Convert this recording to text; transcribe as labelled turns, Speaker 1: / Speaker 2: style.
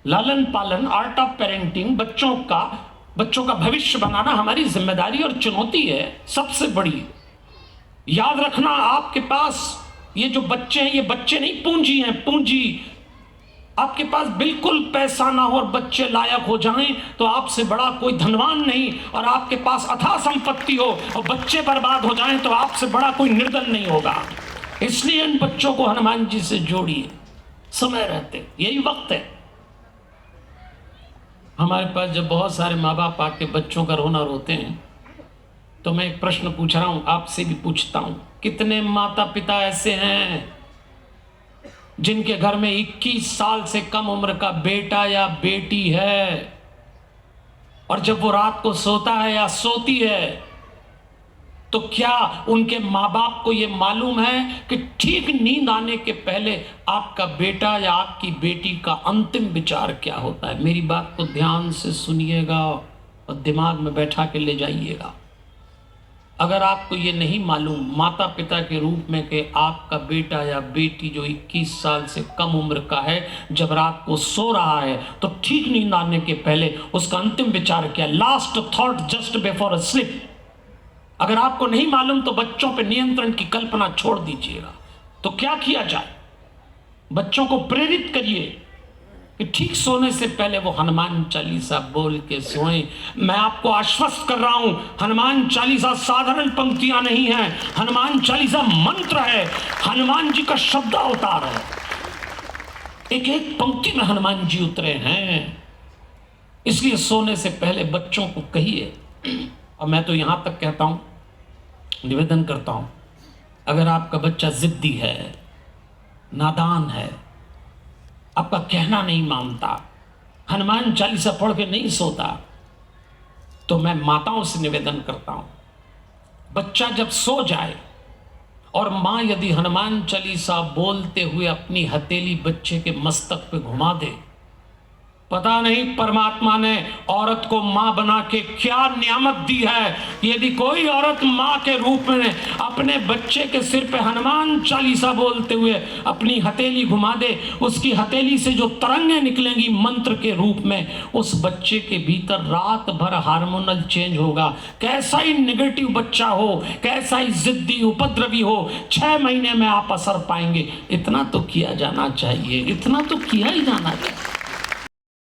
Speaker 1: लालन पालन, art of parenting, बच्चों का भविष्य बनाना हमारी जिम्मेदारी और चुनौती है सबसे बड़ी। याद रखना, आपके पास ये जो बच्चे हैं, ये बच्चे नहीं पूंजी हैं, पूंजी। आपके पास बिल्कुल पैसा ना हो और बच्चे लायक हो जाएं तो आपसे बड़ा कोई धनवान नहीं, और आपके पास अथाह संपत्ति हो और बच्चे बर्बाद हो जाएं तो आपसे बड़ा कोई निर्धन नहीं होगा। इसलिए इन बच्चों को हनुमान जी से जोड़िए समय रहते, यही वक्त है। हमारे पास जब बहुत सारे माँ बाप आके बच्चों का रोना रोते हैं तो मैं एक प्रश्न पूछ रहा हूं, आपसे भी पूछता हूं, कितने माता पिता ऐसे हैं जिनके घर में 21 साल से कम उम्र का बेटा या बेटी है, और जब वो रात को सोता है या सोती है तो क्या उनके माँ बाप को ये मालूम है कि ठीक नींद आने के पहले आपका बेटा या आपकी बेटी का अंतिम विचार क्या होता है? मेरी बात को ध्यान से सुनिएगा और दिमाग में बैठा के ले जाइएगा। अगर आपको ये नहीं मालूम माता पिता के रूप में कि आपका बेटा या बेटी जो 21 साल से कम उम्र का है, जब रात को सो रहा है तो ठीक नींद आने के पहले उसका अंतिम विचार क्या, last thought just before sleep, अगर आपको नहीं मालूम तो बच्चों पे नियंत्रण की कल्पना छोड़ दीजिएगा। तो क्या किया जाए? बच्चों को प्रेरित करिए कि ठीक सोने से पहले वो हनुमान चालीसा बोल के सोएं। मैं आपको आश्वस्त कर रहा हूं, हनुमान चालीसा साधारण पंक्तियां नहीं हैं, हनुमान चालीसा मंत्र है, हनुमान जी का शब्द अवतार है। एक एक पंक्ति में हनुमान जी उतरे हैं। इसलिए सोने से पहले बच्चों को कहिए। और मैं तो यहां तक कहता हूं, निवेदन करता हूं, अगर आपका बच्चा जिद्दी है, नादान है, आपका कहना नहीं मानता, हनुमान चालीसा पढ़ के नहीं सोता, तो मैं माताओं से निवेदन करता हूं, बच्चा जब सो जाए और मां यदि हनुमान चालीसा बोलते हुए अपनी हथेली बच्चे के मस्तक पे घुमा दे, पता नहीं परमात्मा ने औरत को मां बना के क्या नियामत दी है। यदि कोई औरत मां के रूप में अपने बच्चे के सिर पे हनुमान चालीसा बोलते हुए अपनी हथेली घुमा दे, उसकी हथेली से जो तरंगे निकलेंगी मंत्र के रूप में, उस बच्चे के भीतर रात भर हार्मोनल चेंज होगा। कैसा ही नेगेटिव बच्चा हो, कैसा ही जिद्दी उपद्रवी हो, 6 महीने में आप असर पाएंगे। इतना तो किया जाना चाहिए, इतना तो किया ही जाना चाहिए।